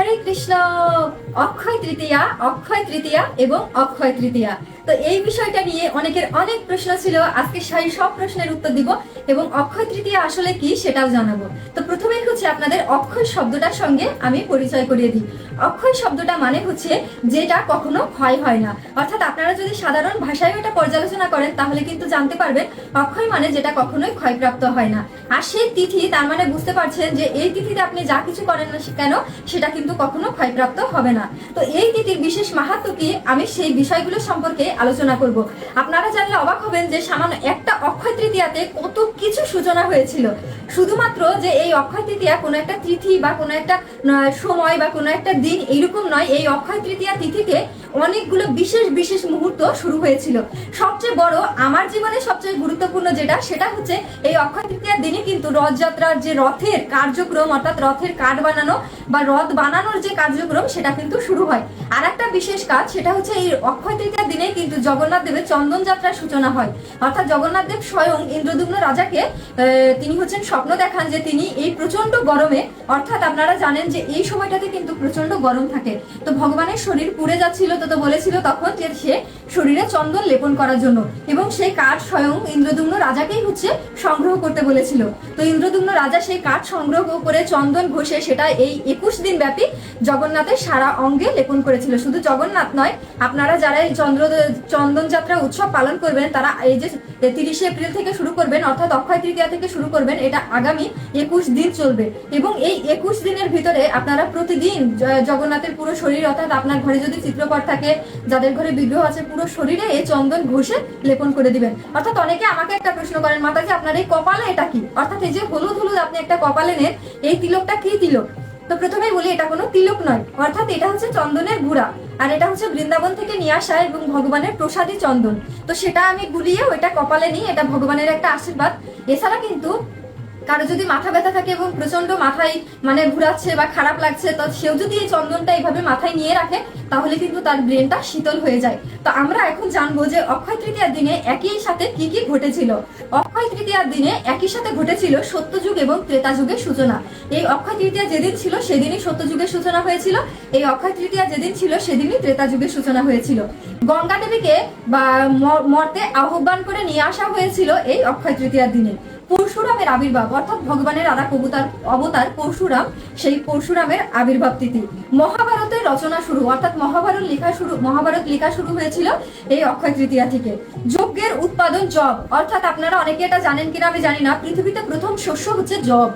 হরে কৃষ্ণ। অক্ষয় তৃতীয়া এবং অক্ষয় তৃতীয়া, তো এই বিষয়টা নিয়ে অনেকের অনেক প্রশ্ন ছিল। আজকে সেই সব প্রশ্নের উত্তর দিব এবং অক্ষয় তৃতীয়া আসলে কি সেটাও জানাবো। তো প্রথমেই হচ্ছে আপনাদের অক্ষয় শব্দটার সঙ্গে আমি পরিচয় করিয়ে দিই। অক্ষয় শব্দটা মানে হচ্ছে যেটা কখনো ক্ষয় হয় না, অর্থাৎ আপনারা যদি সাধারণ ভাষায় এটা পর্যালোচনা করেন তাহলে কিন্তু জানতে পারবেন অক্ষয় মানে যেটা কখনোই ক্ষয়প্রাপ্ত হয় না। আর সেই তিথি, তার মানে বুঝতে পারছেন যে এই তিথিতে আপনি যা কিছু করেন না কেন সেটা কিন্তু কখনো ক্ষয়প্রাপ্ত হবে না। তো এই তিথির বিশেষ মাহাত্ম কি, আমি সেই বিষয়গুলো সম্পর্কে আলোচনা করব। আপনারা জানলে অবাক হবেন যে সামান্য একটা অক্ষয় তৃতীয়াতে কত কিছু সূচনা হয়েছিল। শুধুমাত্র যে এই অক্ষয় তৃতীয়া কোনো একটা তিথি বা কোনো একটা সময় বা কোনো একটা দিন এইরকম নয়, এই অক্ষয় তৃতীয়া তিথিতে অনেকগুলো বিশেষ বিশেষ মুহূর্ত শুরু হয়েছিল। সবচেয়ে বড়, আমার জীবনে সবচেয়ে গুরুত্বপূর্ণ যেটা, সেটা হচ্ছে এই অক্ষয় তৃতীয়ার দিনে কিন্তু রথযাত্রার যে রথের কার্যক্রম, অর্থাৎ রথের কাঠ বানানো বা রথ বানানোর যে কার্যক্রম সেটা কিন্তু শুরু হয়। আর একটা বিশেষ কাজ, সেটা হচ্ছে এই অক্ষয় তৃতীয়ার দিনে কিন্তু জগন্নাথ দেবের চন্দন যাত্রার সূচনা হয়। অর্থাৎ জগন্নাথ দেব স্বয়ং ইন্দ্রদুম্ন রাজাকে তিনি হচ্ছেন স্বপ্ন দেখান যে তিনি এই প্রচন্ড গরমে, অর্থাৎ আপনারা জানেন যে এই সময়টাতে কিন্তু প্রচন্ড গরম থাকে, তো ভগবানের শরীর পুড়ে যাচ্ছিল, তো বলেছিল তখন যে সে শরীরে চন্দন লেপন করার জন্য, এবং সেই কাঠ স্বয়ং ইন্দ্রদুম্ন রাজাকেই হচ্ছে সংগ্রহ করতে বলেছিল। তো ইন্দ্রদুম্ন রাজা সেই কাঠ সংগ্রহ করে চন্দন ঘষে সেটা এই 21 দিন ব্যাপী জগন্নাথের সারা অঙ্গে লেপন করেছিল। শুধু জগন্নাথ নয়, আপনারা যারা এই চন্দন যাত্রা উৎসব পালন করবেন তারা এই যে 30 এপ্রিল থেকে শুরু করবেন, অর্থাৎ অক্ষয় তৃতীয়া থেকে শুরু করবেন, এটা আগামী 21 দিন চলবে। এবং এই 21 দিনের ভিতরে আপনারা প্রতিদিন জগন্নাথের পুরো শরীর, অর্থাৎ আপনার ঘরে যদি চিত্রপট থাকে, যাদের ঘরে বিগ্রহ আছে, পুরো শরীরে এই চন্দন ঘষে লেপন করে দিবেন। অর্থাৎ অনেকে আমাকে একটা প্রশ্ন করেন, মাতাজি আপনার এই কপালে এটা কি? অর্থাৎ এই যে হলুদ হলুদ আপনি একটা কপালে নেন, এই তিলকটা কি তিলক? তো প্রথমেই বলি এটা কোনো তিলক নয়, অর্থাৎ এটা হচ্ছে চন্দনের গুঁড়া, আর এটা হচ্ছে বৃন্দাবন থেকে নিয়ে আসা এবং ভগবানের প্রসাদী চন্দন। তো সেটা আমি গুলিয়ে ওইটা কপালে নিই, এটা ভগবানের একটা আশীর্বাদ। এছাড়া কিন্তু কারো যদি মাথা ব্যথা থাকে এবং প্রচন্ড মাথায় মানে ঘুরাচ্ছে বা খারাপ লাগছে, তো সেও যদি এই চন্দনটা এইভাবে মাথায় নিয়ে রাখে তাহলে কিন্তু তার ব্রেনটা শীতল হয়ে যায়। তো আমরা এখন জানবো যে অক্ষয় তৃতীয়ার দিনে একই সাথে কি কি ঘটেছিল। অক্ষয় তৃতীয়ার দিনে একই সাথে ঘটেছিল সত্যযুগ এবং ত্রেতা যুগের সূচনা। এই অক্ষয় তৃতীয়া যেদিন ছিল সেদিনই সত্যযুগের সূচনা হয়েছিল, এই অক্ষয় তৃতীয়া যেদিন ছিল সেদিনই ত্রেতা যুগের সূচনা হয়েছিল। গঙ্গা দেবীকে বা মর্তে আহ্বান করে নিয়ে আসা হয়েছিল এই অক্ষয় তৃতীয়ার দিনে। পরশুরামের আবির্ভাব, অর্থাৎ ভগবানের আরেক অবতার পরশুরাম, সেই পরশুরামের আবির্ভাব তিথি। মহাভারতের রচনা শুরু, অর্থাৎ মহাভারত লেখা শুরু হয়েছিল এই অক্ষয় তৃতীয়া থেকে। যজ্ঞের উৎপাদন জব, অর্থাৎ আপনারা অনেকে এটা জানেন কিনা আমি জানি না, পৃথিবীতে প্রথম শস্য হচ্ছে জব।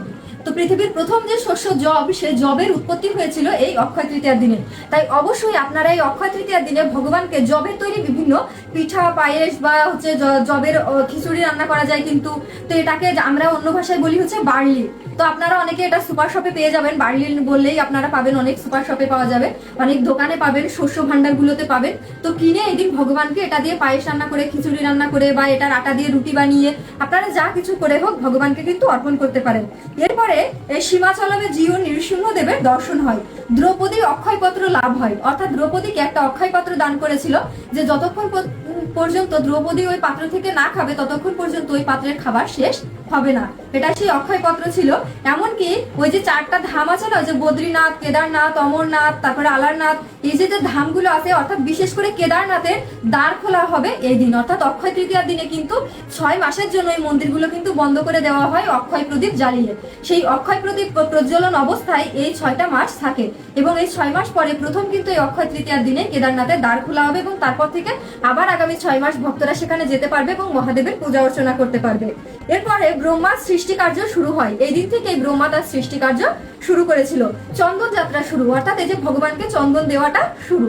তো পৃথিবীর প্রথম যে শস্য জব, সেই জবের উৎপত্তি হয়েছিল এই অক্ষয় তৃতীয়ার দিনে। তাই অবশ্যই আপনারা এই অক্ষয় তৃতীয়ার দিনে ভগবানকে জবের তৈরি বিভিন্ন পিঠা, পায়েস বা হচ্ছে জবের খিচুড়ি রান্না করা যায় কিন্তু, তো এটাকে আমরা অন্য ভাষায় বলি হচ্ছে বার্লি। তো আপনারা অনেকে এটা সুপার শপে পেয়ে যাবেন, বার্লি বললেই আপনারা পাবেন, অনেক সুপার শপে পাওয়া যাবে, অনেক দোকানে পাবেন, শস্য ভান্ডারগুলোতে পাবেন। তো কিনে এদিন ভগবানকে এটা দিয়ে পায়েস রান্না করে, খিচুড়ি রান্না করে বা এটার আটা দিয়ে রুটি বানিয়ে আপনারা যা কিছু করে হোক ভগবানকে কিন্তু অর্পণ করতে পারেন। এরপরে এই সীমাচলবে জিও নৃসিংহদেবের দর্শন হয়। দ্রৌপদী অক্ষয়পত্র লাভ হয়, অর্থাৎ দ্রৌপদীকে একটা অক্ষয়পত্র দান করেছিল যে যতক্ষণ পর্যন্ত দ্রৌপদী ওই পাত্র থেকে না খাবে ততক্ষণ পর্যন্ত ওই পাত্রের খাবার শেষ হবে না। এটা সেই অক্ষয় পত্র ছিল। এমনকি ওই যে 4টা ধাম আছে না, যে বদ্রীনাথ, কেদারনাথ, অমরনাথ, তারপরে আলারনাথ, এই যে ধামগুলো আছে, অর্থাৎ বিশেষ করে কেদারনাথের দ্বার খোলা হবে এই দিন, অর্থাৎ অক্ষয় তৃতীয়ার দিনে কিন্তু 6 মাসের জন্য এই মন্দিরগুলো কিন্তু বন্ধ করে দেওয়া হয় অক্ষয় প্রদীপ জ্বালিয়ে। সেই অক্ষয় প্রদীপ প্রজ্বলন অবস্থায় এই 6টা মাস থাকে এবং এই 6 মাস পরে প্রথম কিন্তু এই অক্ষয় তৃতীয়ার দিনে কেদারনাথের দ্বার খোলা হবে এবং তারপর থেকে আবার আগামী 6 মাস ভক্তরা সেখানে যেতে পারবে এবং মহাদেবের পূজা অর্চনা করতে পারবে। এরপরে ব্রহ্মার সৃষ্টি কার্য শুরু হয়, এই দিন থেকে ব্রহ্মা তার সৃষ্টি কার্য শুরু করেছিল। চন্দন যাত্রা শুরু, অর্থাৎ এই যে ভগবানকে চন্দন দেওয়াটা শুরু।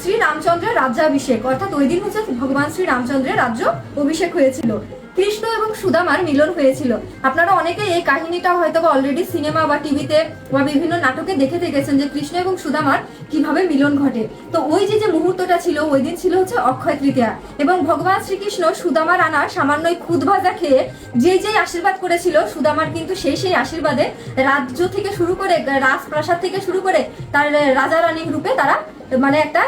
শ্রী রামচন্দ্রের রাজ্যাভিষেক, অর্থাৎ ওই দিন হচ্ছে ভগবান শ্রী রামচন্দ্রের রাজ্য অভিষেক হয়েছিল। কৃষ্ণ এবং সুদামার মিলন হয়েছিল। আপনারা অনেকে এই কাহিনীটা হয়তো অলরেডি সিনেমা বা টিভিতে বা বিভিন্ন নাটকে দেখে দেখেছেন যে কৃষ্ণ এবং সুদামার কিভাবে মিলন ঘটে। তো ওই যে মুহূর্তটা ছিল, ওই দিন ছিল হচ্ছে অক্ষয় তৃতীয়া এবং ভগবান শ্রীকৃষ্ণ সুদামার আনা সামান্য খুদ ভাজা খেয়ে যে আশীর্বাদ করেছিল, সুদামার কিন্তু সেই আশীর্বাদে রাজ্য থেকে শুরু করে, রাজপ্রাসাদ থেকে শুরু করে তার রাজা রানী রূপে তারা মানে একটা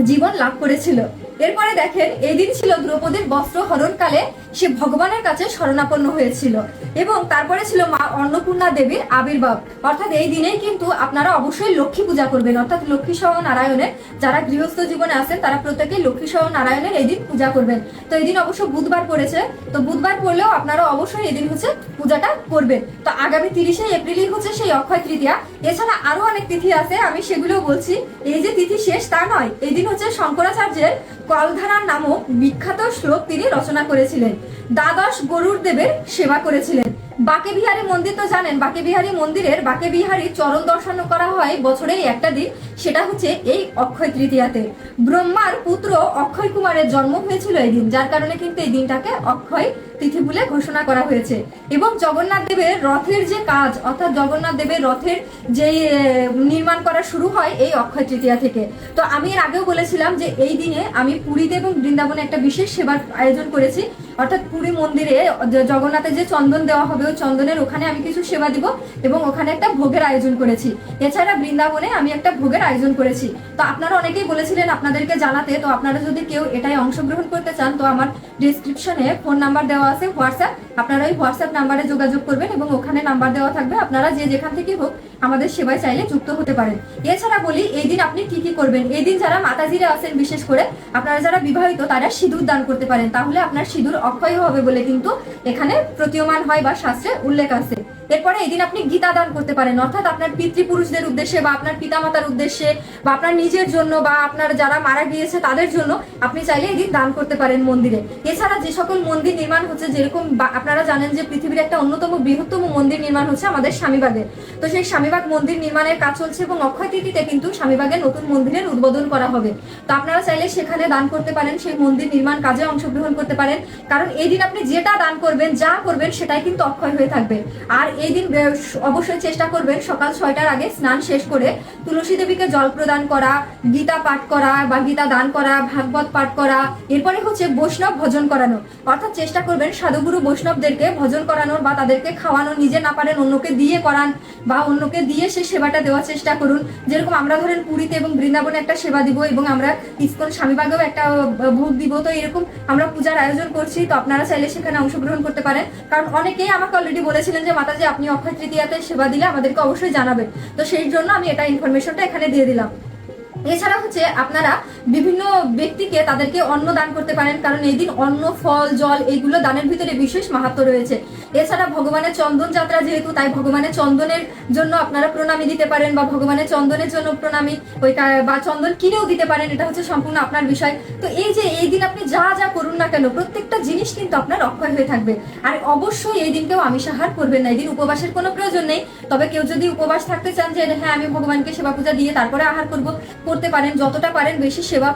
জীবন লাভ করেছিল। এরপরে দেখেন এই দিন ছিল দ্রৌপদীর বস্ত্র হরণকালে সে ভগবানের কাছে শরণাপন্ন হয়েছিল, এবং তারপরে ছিল মা অন্নপূর্ণা দেবীর আবির্ভাব। অর্থাৎ এই দিনেই কিন্তু আপনারা অবশ্যই লক্ষ্মী পূজা করবেন, অর্থাৎ লক্ষ্মী সহ নারায়ণের যারা গৃহস্থ জীবনে আছেন তারা প্রত্যেকেই লক্ষ্মী সহ নারায়ণের এই দিন পূজা করবেন। তো এই দিন অবশ্য বুধবার পড়েছে, তো বুধবার পড়লেও আপনারা অবশ্যই এই দিন হচ্ছে পূজাটা করবেন। তো আগামী 30শে এপ্রিলই হচ্ছে সেই অক্ষয় তৃতীয়া। এছাড়া আরো অনেক তিথি আছে, আমি সেগুলো বলছি। এই যে তিথি শেষ তা নয়, এই দিন হচ্ছে শঙ্করাচার্যের কলধারা নামক বিখ্যাত শ্লোক তিনি রচনা করেছিলেন। দ্বাদশ গরুর দেবের সেবা করেছিলেন। বাকে বিহারী মন্দির তো জানেন, বাকে বিহারী মন্দিরের বাকে বিহারী চরণ দর্শন করা হয় বছরেই একটা দিন, সেটা হচ্ছে এই অক্ষয় তৃতীয়াতে। ব্রহ্মার পুত্র অক্ষয় কুমারের জন্ম হয়েছিল এই দিন, যার কারণে কিন্তু এই দিনটাকে অক্ষয় তিথি বলে ঘোষণা করা হয়েছে। এবং জগন্নাথ দেবের রথের যে কাজ, অর্থাৎ জগন্নাথ দেবের রথের যে নির্মাণ করা শুরু হয় এই অক্ষয় তৃতীয়া থেকে। তো আমি এর আগেও বলেছিলাম যে এই দিনে আমি পুরীতে এবং বৃন্দাবনে একটা বিশেষ সেবার আয়োজন করেছি, অর্থাৎ পুরী মন্দিরে জগন্নাথের যে চন্দন দেওয়া হবে ওই চন্দনের ওখানে আমি কিছু সেবা দিব এবং ওখানে একটা ভোগের আয়োজন করেছি। এছাড়া বৃন্দাবনে আমি একটা ভোগের আয়োজন করেছি। তো আপনারা অনেকেই বলেছিলেন আপনাদেরকে জানাতে, তো আপনারা যদি কেউ এটাই অংশগ্রহণ করতে চান তো আমার ডিসক্রিপশনে ফোন নাম্বার দেওয়া আছে, হোয়াটসঅ্যাপ, আপনারা ওই হোয়াটসঅ্যাপ নাম্বারে যোগাযোগ করবেন এবং ওখানে নাম্বার দেওয়া থাকবে, আপনারা যে যেখান থেকে হোক আমাদের সেবায় চাইলে যুক্ত হতে পারেন। এছাড়া বলি এই দিন আপনি কি কি করবেন। এই দিন যারা মাতাজিরা আছেন, বিশেষ করে আপনারা যারা বিবাহিত তারা সিঁদুর দান করতে পারেন, তাহলে আপনার সিঁদুর অক্ষয় হবে বলে কিন্তু এখানে প্রতীয়মান হয় বা শাস্ত্রে উল্লেখ আছে। এরপরে এই দিন আপনি গীতা দান করতে পারেন, অর্থাৎ আপনার পিতৃপুরুষদের উদ্দেশ্যে বা আপনার পিতামাতার উদ্দেশ্যে বা আপনার নিজের জন্য বা আপনার যারা মারা গিয়েছে তাদের জন্য আপনি চাইলে এই দিন দান করতে পারেন মন্দিরে। এছাড়া যে সকল মন্দির নির্মাণ হচ্ছে, যেরকম আপনারা জানেন যে পৃথিবীর একটা অন্যতম বৃহত্তম মন্দির নির্মাণ হচ্ছে আমাদের স্বামীবাগে, তো সেই স্বামীবাগ মন্দির নির্মাণের কাজ চলছে এবং অক্ষয় তিথিতে কিন্তু স্বামীবাগের নতুন মন্দিরের উদ্বোধন করা হবে। তো আপনারা চাইলে সেখানে দান করতে পারেন, সেই মন্দির নির্মাণ কাজে অংশগ্রহণ করতে পারেন, কারণ এই দিন আপনি যেটা দান করবেন, যা করবেন সেটাই কিন্তু অক্ষয় হয়ে থাকবে। আর এই দিন অবশ্যই চেষ্টা করবেন সকাল 6টার আগে স্নান শেষ করে তুলসী দেবীকে জল প্রদান করা, গীতা পাঠ করা বা গীতা দান করা, ভাগবত পাঠ করা, এরপরে হচ্ছে বৈষ্ণব ভজন করানো, অর্থাৎ চেষ্টা করবেন সাধুগুরু বৈষ্ণবদেরকে ভজন করানোর বা তাদেরকে খাওয়ানো, নিজে না পারেন অন্যকে দিয়ে করান বা অন্যকে দিয়ে সে সেবাটা দেওয়ার চেষ্টা করুন। যেরকম আমরা ধরেন পুরীতে এবং বৃন্দাবনে একটা সেবা দিব এবং আমরা ইসকন স্বামীবাগেও একটা ভোগ দিব, তো এরকম আমরা পূজার আয়োজন করছি। তো আপনারা চাইলে সেখানে অংশগ্রহণ করতে পারেন, কারণ অনেকেই আমাকে অলরেডি বলেছিলেন যে মাতাজি আপনি অক্ষয় তৃতীয়াতে সেবা দিলে আমাদেরকে অবশ্যই জানাবেন, তো সেই জন্য আমি এটা ইনফরমেশনটা এখানে দিয়ে দিলাম। এছাড়া হচ্ছে আপনারা বিভিন্ন ব্যক্তিকে তাদেরকে অন্ন দান করতে পারেন, কারণ এই দিন অন্ন, ফল, জল এইগুলো দানের ভিতরে বিশেষ মাহাত্ম্য রয়েছে। এছাড়া ভগবানের চন্দন যাত্রা যেহেতু, তাই ভগবানের চন্দনের জন্য আপনারা প্রণামী দিতে পারেন বা ভগবানের চন্দনের জন্য প্রণামী ওই বা চন্দন কিনেও দিতে পারেন, এটা হচ্ছে সম্পূর্ণ আপনার বিষয়। তো এই যে এই দিন আপনি যা যা করুন না কেন প্রত্যেকটা জিনিস কিন্তু আপনার অক্ষয় হয়ে থাকবে। আর অবশ্যই এই দিনকেও আমিষ আহার করবেন না, এই দিন উপবাসের কোনো প্রয়োজন নেই। তবে কেউ যদি উপবাস থাকতে চান যে হ্যাঁ আমি ভগবানকে সেবা পূজা দিয়ে তারপরে আহার করতে পারেন, যতটা পারেন বেশি সেবা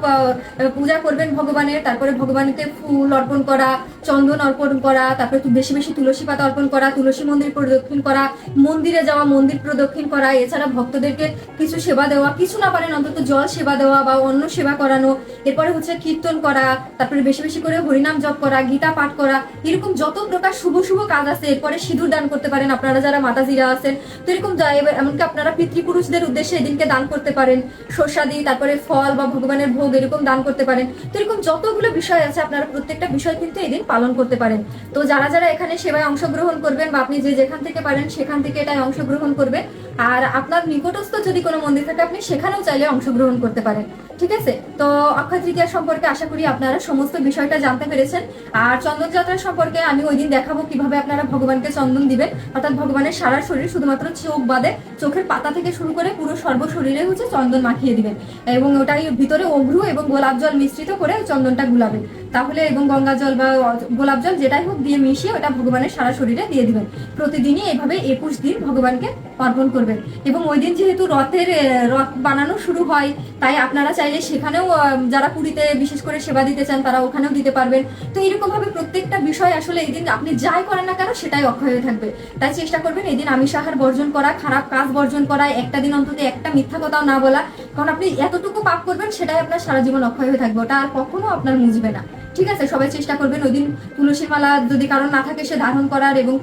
পূজা করবেন ভগবানের, তারপরে ভগবানকে ফুল অর্পণ করা, চন্দন অর্পণ করা, তারপরে বেশি বেশি তুলসী পাতা অর্পণ করা, তুলসী মন্দির প্রদক্ষিণ করা, মন্দিরে যাওয়া, মন্দির প্রদক্ষিণ করা, এছাড়া ভক্তদেরকে কিছু সেবা দেওয়া, কিছু না পারেন অন্তত জল সেবা দেওয়া বা অন্য সেবা করানো, এরপরে হচ্ছে কীর্তন করা, তারপরে বেশি বেশি করে হরিনাম জপ করা, গীতা পাঠ করা, এরকম যত প্রকার শুভ শুভ কাজ আছে। এরপরে সিঁদুর দান করতে পারেন আপনারা যারা মাতাজিরা আছেন, তো এরকম এমনকি আপনারা পিতৃপুরুষদের উদ্দেশ্যে এদিনকে দান করতে পারেন, শস্যাদি, তারপরে ফল বা ভগবানের ভোগ এরকম দান করতে পারেন। তো এরকম যতগুলো বিষয় আছে আপনারা প্রত্যেকটা বিষয় কিন্তু এই দিন পালন করতে পারেন। তো যারা যারা এখানে সেবায় অংশগ্রহণ করবেন বা আপনি যে যেখান থেকে পারেন সেখান থেকে এটাই অংশগ্রহণ করবেন। আর আপনার নিকটস্থ যদি কোনো মন্দির থাকে আপনি সেখানেও চাইলে অংশগ্রহণ করতে পারেন। ঠিক আছে, তো অক্ষয় তৃতীয়া সম্পর্কে আশা করি আপনারা সমস্ত বিষয়টা জানতে পেরেছেন। আর চন্দন যাত্রা সম্পর্কে আমি ওই দিন দেখাবো কিভাবে আপনারা ভগবানকে চন্দন দিবেন, অর্থাৎ ভগবানের সারা শরীর, শুধুমাত্র চোখ বাদে চোখের পাতা থেকে শুরু করে পুরো সর্বশরীরে হচ্ছে চন্দন মাখিয়ে দিবেন এবং ওটাই ভিতরে অঘ্রু এবং গোলাপ জল মিশ্রিত করে চন্দনটা গুলাবেন, তাহলে এবং গঙ্গা জল বা গোলাপ জল যেটাই হোক দিয়ে মিশিয়ে ওটা ভগবানের সারা শরীরে দিয়ে দিবেন। প্রতিদিনই এইভাবে 21 দিন ভগবানকে অর্পণ করবেন। এবং ওই দিন যেহেতু রথ বানানো শুরু হয়, তাই আপনারা চাইলে সেখানেও যারা পুরীতে বিশেষ করে সেবা দিতে চান তারা ওখানেও দিতে পারবেন। তো এরকম ভাবে প্রত্যেকটা বিষয় আসলে এই দিন আপনি যাই করেন না কেন সেটাই অক্ষয় হয়ে থাকবে। তাই চেষ্টা করবেন এই দিন আমিষ আহার বর্জন করা, খারাপ কাজ বর্জন করা, একটা দিন অন্তত একটা মিথ্যা কথাও না বলা, কারণ আপনি এতটুকু পাপ করবেন সেটাই আপনার সারা জীবন অক্ষয় হয়ে থাকবে, ওটা আর কখনো আপনার মুছবে না। ঠিক আছে, সবাই চেষ্টা করবেন ওই দিন তুলসী মালা যদি কারণ না থাকে সে ধারণ করার এবং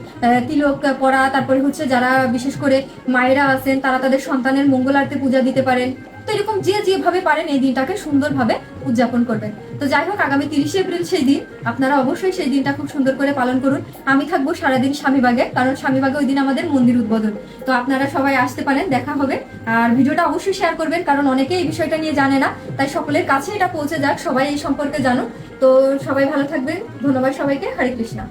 তিলক পরা, তারপরে হচ্ছে যারা বিশেষ করে মায়েরা আছেন তারা তাদের সন্তানের মঙ্গলার্থে পূজা দিতে পারেন। তো এরকম যে যেভাবে পারেন এই দিনটাকে সুন্দরভাবে উদযাপন করবেন। তো যাই হোক, আগামী 30শে এপ্রিল সেই দিন, আপনারা অবশ্যই সেই দিনটা খুব সুন্দর করে পালন করুন। আমি থাকবো সারাদিন স্বামীবাগে, কারণ স্বামীবাগে ওই দিন আমাদের মন্দির উদ্বোধন। তো আপনারা সবাই আসতে পারেন, দেখা হবে। আর ভিডিওটা অবশ্যই শেয়ার করবেন, কারণ অনেকে এই বিষয়টা নিয়ে জানে না, তাই সকলের কাছে এটা পৌঁছে যাক, সবাই এই সম্পর্কে জানুন। তো সবাই ভালো থাকবেন, ধন্যবাদ সবাইকে, হরে কৃষ্ণা।